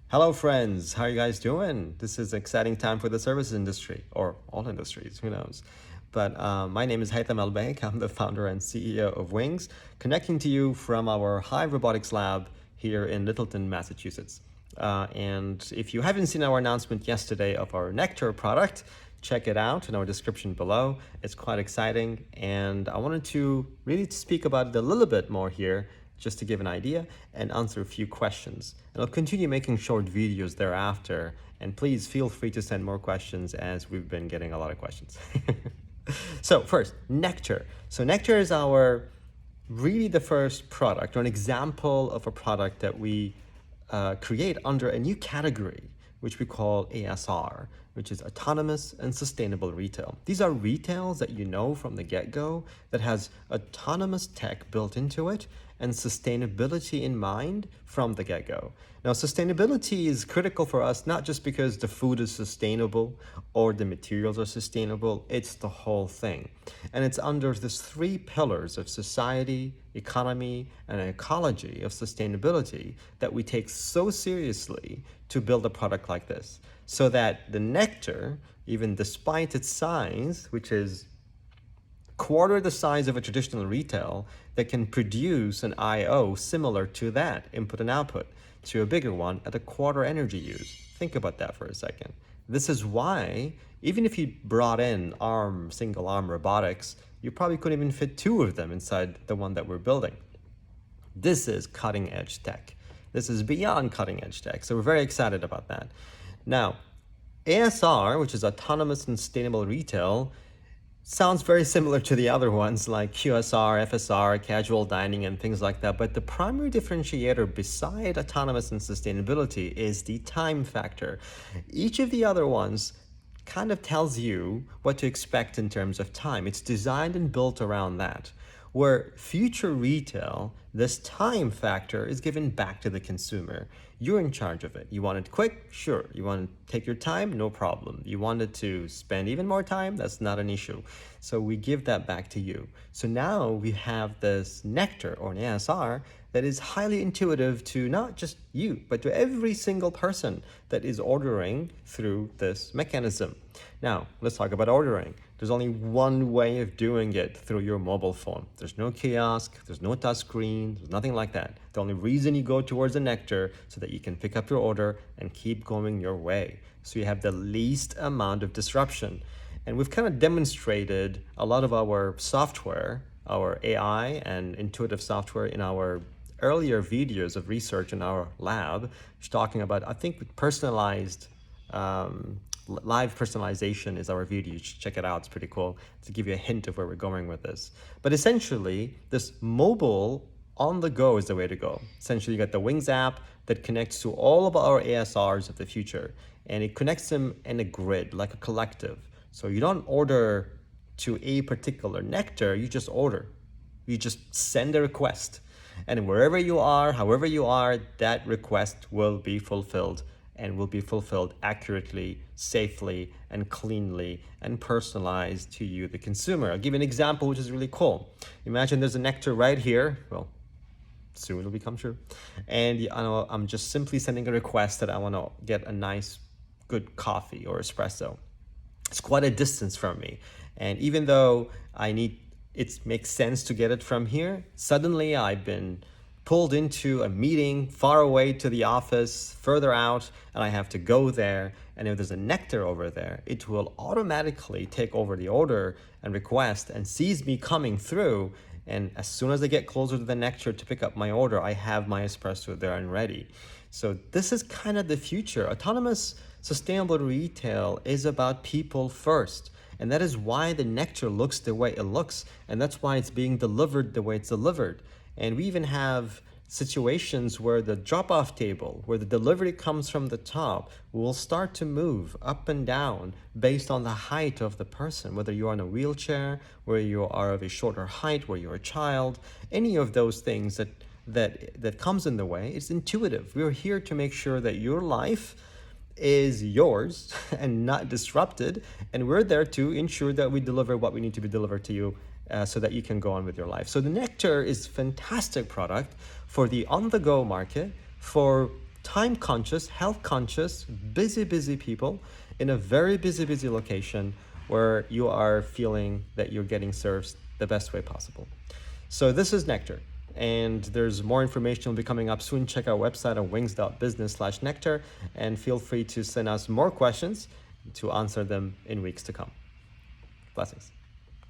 Hello, friends. How are you guys doing? This is an exciting time for the services industry, or all industries, who knows? But my name is Haitham Al-Baik. I'm the founder and CEO of Wings, connecting to you from our Hive Robotics Lab here in Littleton, Massachusetts. And if you haven't seen our announcement yesterday of our Nectar product, check it out in our description below. It's quite exciting, and I wanted to really speak about it a little bit more here just to give an idea and answer a few questions. And I'll continue making short videos thereafter, and please feel free to send more questions as we've been getting a lot of questions. So first, Nectar. So Nectar is our really the first product or an example of a product that we create under a new category, which we call ASR, which is autonomous and sustainable retail. These are retails that you know from the get-go that has autonomous tech built into it and sustainability in mind from the get-go. Now, sustainability is critical for us, not just because the food is sustainable or the materials are sustainable, it's the whole thing. And it's under these three pillars of society, economy, and ecology of sustainability that we take so seriously to build a product like this. So that the Nectar, even despite its size, which is quarter the size of a traditional retail, that can produce an I/O similar to that, input and output, to a bigger one at a quarter energy use. Think about that for a second. This is why, even if you brought in single arm robotics, you probably couldn't even fit two of them inside the one that we're building. This is cutting edge tech. This is beyond cutting edge tech. So we're very excited about that. Now, ASR, which is autonomous and sustainable retail, sounds very similar to the other ones like QSR, FSR, casual dining, and things like that. But the primary differentiator beside autonomous and sustainability is the time factor. Each of the other ones kind of tells you what to expect in terms of time. It's designed and built around that. Where future retail, this time factor is given back to the consumer. You're in charge of it. You want it quick? Sure. You want to take your time? No problem. You want it to spend even more time? That's not an issue. So we give that back to you. So now we have this Nectar or an ASR that is highly intuitive to not just you, but to every single person that is ordering through this mechanism. Now, let's talk about ordering. There's only one way of doing it through your mobile phone. There's no kiosk, there's no touch screen, there's nothing like that. The only reason you go towards the Nectar so that you can pick up your order and keep going your way. So you have the least amount of disruption. And we've kind of demonstrated a lot of our software, our AI and intuitive software in our earlier videos of research in our lab, talking about, I think, personalized live personalization is our video. You should check it out. It's pretty cool to give you a hint of where we're going with this. But essentially, this mobile on the go is the way to go. Essentially, you got the Wings app that connects to all of our ASRs of the future, and it connects them in a grid, like a collective. So you don't order to a particular Nectar, you just order. You just send a request. And wherever you are, however you are, that request will be fulfilled and will be fulfilled accurately, safely, and cleanly, and personalized to you, the consumer. I'll give you an example which is really cool. Imagine there's a Nectar right here. Well, soon it'll become true. And I'm just simply sending a request that I want to get a nice, good coffee or espresso. It's quite a distance from me. And even though it makes sense to get it from here, suddenly I've been pulled into a meeting far away to the office, further out, and I have to go there. And if there's a Nectar over there, it will automatically take over the order and request and sees me coming through. And as soon as I get closer to the Nectar to pick up my order, I have my espresso there and ready. So this is kind of the future. Autonomous sustainable retail is about people first. And that is why the Nectar looks the way it looks. And that's why it's being delivered the way it's delivered. And we even have situations where the drop-off table, where the delivery comes from the top, will start to move up and down based on the height of the person, whether you're in a wheelchair, where you are of a shorter height, where you're a child, any of those things that comes in the way. It's intuitive. We're here to make sure that your life is yours and not disrupted, and we're there to ensure that we deliver what we need to be delivered to you so that you can go on with your life. So the Nectar is a fantastic product for the on-the-go market, for time conscious, health conscious, busy people in a very busy location where you are feeling that you're getting served the best way possible. So this is Nectar, and there's more information will be coming up soon. Check our website at wings.business/nectar, and feel free to send us more questions to answer them in weeks to come. Blessings.